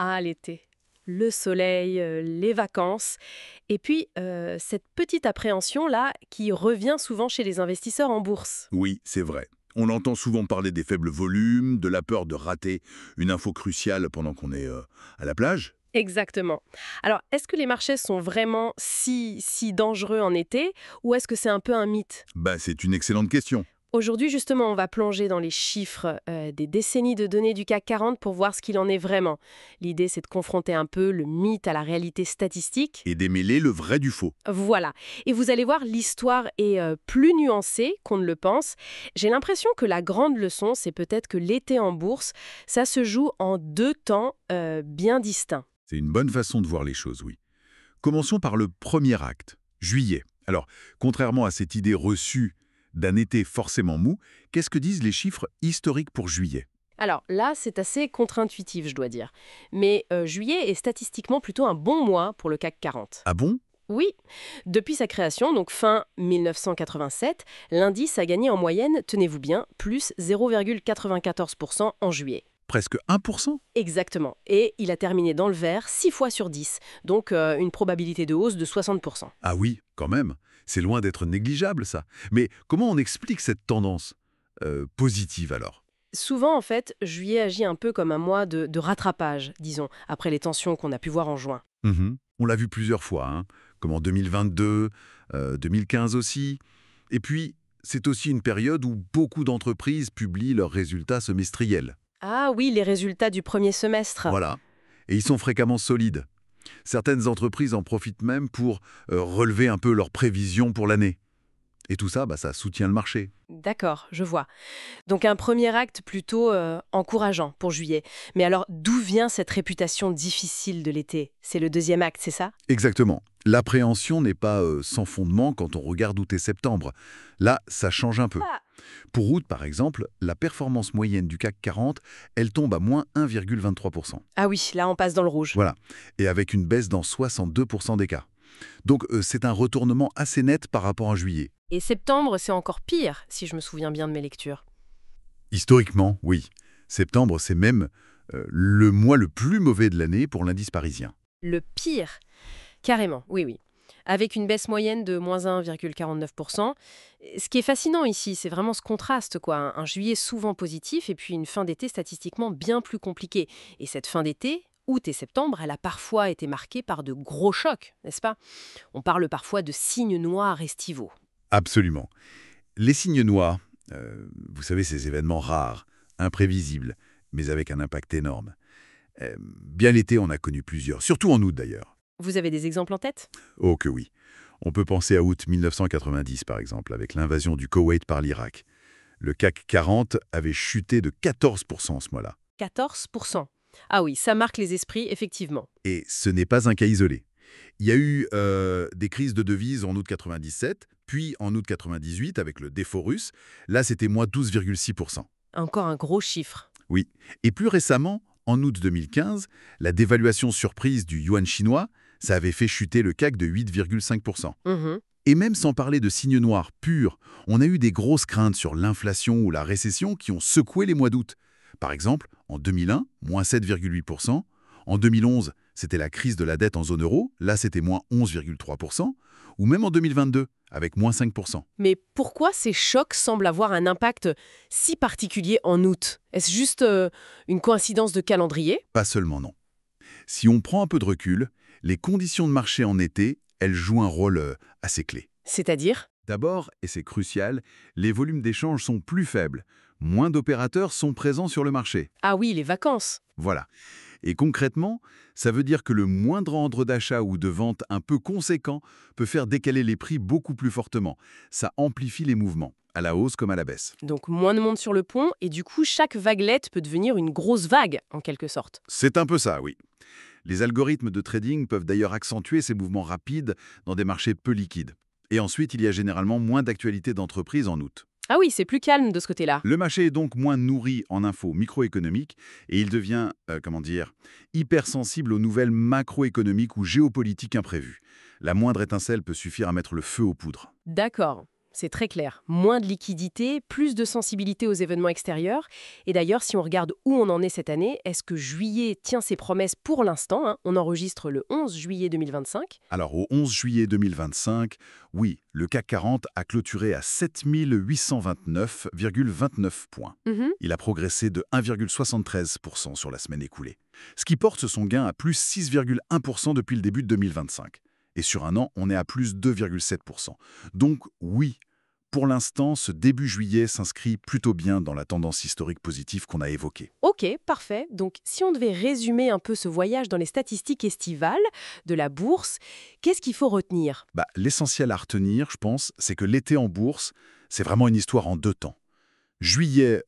Ah, l'été. Le soleil, les vacances, et puis cette petite appréhension-là qui revient souvent chez les investisseurs en bourse. Oui, c'est vrai. On entend souvent parler des faibles volumes, de la peur de rater une info cruciale pendant qu'on est à la plage. Exactement. Alors, est-ce que les marchés sont vraiment si dangereux en été, ou est-ce que c'est un peu un mythe? Bah, c'est une excellente question. Aujourd'hui, justement, on va plonger dans les chiffres des décennies de données du CAC 40 pour voir ce qu'il en est vraiment. L'idée, c'est de confronter un peu le mythe à la réalité statistique. Et démêler le vrai du faux. Voilà. Et vous allez voir, l'histoire est plus nuancée qu'on ne le pense. J'ai l'impression que la grande leçon, c'est peut-être que l'été en bourse, ça se joue en deux temps bien distincts. C'est une bonne façon de voir les choses, oui. Commençons par le premier acte, juillet. Alors, contrairement à cette idée reçue d'un été forcément mou, qu'est-ce que disent les chiffres historiques pour juillet? Alors là, c'est assez contre-intuitif, je dois dire. Mais juillet est statistiquement plutôt un bon mois pour le CAC 40. Ah bon? Oui, depuis sa création, donc fin 1987, l'indice a gagné en moyenne, tenez-vous bien, plus 0,94% en juillet. Presque 1%? Exactement. Et il a terminé dans le vert 6 fois sur 10, donc une probabilité de hausse de 60%. Ah oui, quand même. C'est loin d'être négligeable, ça. Mais comment on explique cette tendance positive, alors? Souvent, en fait, juillet agit un peu comme un mois de rattrapage, disons, après les tensions qu'on a pu voir en juin. Mhm. On l'a vu plusieurs fois, hein, comme en 2022, 2015 aussi. Et puis, c'est aussi une période où beaucoup d'entreprises publient leurs résultats semestriels. Ah oui, les résultats du premier semestre. Voilà. Et ils sont fréquemment solides. Certaines entreprises en profitent même pour relever un peu leurs prévisions pour l'année. Et tout ça, bah, ça soutient le marché. D'accord, je vois. Donc un premier acte plutôt encourageant pour juillet. Mais alors, d'où vient cette réputation difficile de l'été? C'est le deuxième acte, c'est ça? Exactement. L'appréhension n'est pas sans fondement quand on regarde août et septembre. Là, ça change un peu. Ah, Pour août, par exemple, la performance moyenne du CAC 40, elle tombe à moins 1,23%. ah oui, là on passe dans le rouge. Voilà. Et avec une baisse dans 62% des cas. Donc c'est un retournement assez net par rapport à juillet. Et septembre, c'est encore pire, si je me souviens bien de mes lectures. Historiquement, oui. Septembre, c'est même le mois le plus mauvais de l'année pour l'indice parisien. Le pire, carrément, oui, oui. Avec une baisse moyenne de moins 1,49%. Ce qui est fascinant ici, c'est vraiment ce contraste, quoi. Un juillet souvent positif et puis une fin d'été statistiquement bien plus compliquée. Et cette fin d'été, août et septembre, elle a parfois été marquée par de gros chocs, n'est-ce pas? On parle parfois de signes noirs estivaux. Absolument. Les signes noirs, vous savez, ces événements rares, imprévisibles, mais avec un impact énorme. Bien l'été, on a connu plusieurs, surtout en août d'ailleurs. Vous avez des exemples en tête? Oh que oui. On peut penser à août 1990 par exemple, avec l'invasion du Koweït par l'Irak. Le CAC 40 avait chuté de 14% ce mois-là. 14%. Ah oui, ça marque les esprits, effectivement. Et ce n'est pas un cas isolé. Il y a eu des crises de devises en août 97, puis en août 98 avec le défaut russe. Là, c'était moins 12,6%. Encore un gros chiffre. Oui. Et plus récemment, en août 2015, la dévaluation surprise du yuan chinois, ça avait fait chuter le CAC de 8,5%. Mhm. Et même sans parler de signes noirs purs, on a eu des grosses craintes sur l'inflation ou la récession qui ont secoué les mois d'août. Par exemple, en 2001, moins 7,8%. En 2011, c'était la crise de la dette en zone euro. Là, c'était moins 11,3%. Ou même en 2022, avec moins 5%. Mais pourquoi ces chocs semblent avoir un impact si particulier en août? Est-ce juste une coïncidence de calendrier? Pas seulement non. Si on prend un peu de recul, les conditions de marché en été, elles jouent un rôle assez clé. C'est-à-dire? D'abord, et c'est crucial, les volumes d'échange sont plus faibles. Moins d'opérateurs sont présents sur le marché. Ah oui, les vacances. Voilà. Et concrètement, ça veut dire que le moindre ordre d'achat ou de vente un peu conséquent peut faire décaler les prix beaucoup plus fortement. Ça amplifie les mouvements, à la hausse comme à la baisse. Donc moins de monde sur le pont, et du coup, chaque vaguelette peut devenir une grosse vague, en quelque sorte. C'est un peu ça, oui. Les algorithmes de trading peuvent d'ailleurs accentuer ces mouvements rapides dans des marchés peu liquides. Et ensuite, il y a généralement moins d'actualités d'entreprise en août. Ah oui, c'est plus calme de ce côté-là. Le marché est donc moins nourri en infos microéconomiques et il devient, hypersensible aux nouvelles macroéconomiques ou géopolitiques imprévues. La moindre étincelle peut suffire à mettre le feu aux poudres. D'accord. c'est très clair. Moins de liquidité, plus de sensibilité aux événements extérieurs. Et d'ailleurs, si on regarde où on en est cette année, est-ce que juillet tient ses promesses pour l'instant, hein? On enregistre le 11 juillet 2025. Alors, au 11 juillet 2025, oui, le CAC 40 a clôturé à 7829,29 points. Mhm. Il a progressé de 1,73% sur la semaine écoulée, ce qui porte son gain à plus 6,1% depuis le début de 2025. Et sur un an, on est à plus 2,7%. Donc oui, pour l'instant, ce début juillet s'inscrit plutôt bien dans la tendance historique positive qu'on a évoquée. Ok, parfait. Donc, si on devait résumer un peu ce voyage dans les statistiques estivales de la bourse, qu'est-ce qu'il faut retenir? L'essentiel à retenir, je pense, c'est que l'été en bourse, c'est vraiment une histoire en deux temps. Juillet,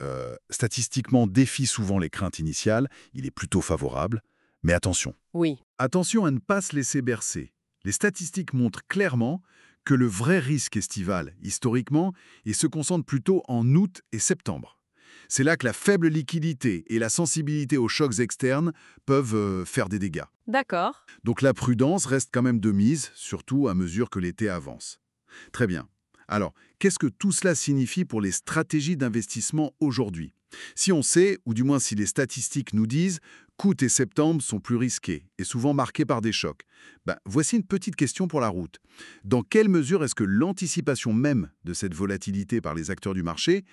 statistiquement, défie souvent les craintes initiales, il est plutôt favorable. Mais attention, Oui. attention à ne pas se laisser bercer. Les statistiques montrent clairement que le vrai risque estival, historiquement, il se concentre plutôt en août et septembre. C'est là que la faible liquidité et la sensibilité aux chocs externes peuvent faire des dégâts. D'accord. Donc la prudence reste quand même de mise, surtout à mesure que l'été avance. Très bien. Alors, qu'est-ce que tout cela signifie pour les stratégies d'investissement aujourd'hui? Si on sait, ou du moins si les statistiques nous disent qu'août et septembre sont plus risqués et souvent marqués par des chocs, voici une petite question pour la route. Dans quelle mesure est-ce que l'anticipation même de cette volatilité par les acteurs du marché,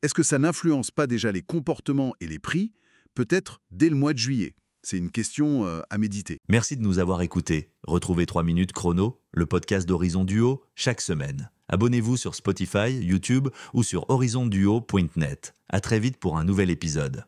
est-ce que ça n'influence pas déjà les comportements et les prix, peut-être dès le mois de juillet? C'est une question à méditer. Merci de nous avoir écoutés. Retrouvez 3 minutes chrono, le podcast d'Horizon Duo, chaque semaine. Abonnez-vous sur Spotify, YouTube ou sur horizonduo.net. À très vite pour un nouvel épisode.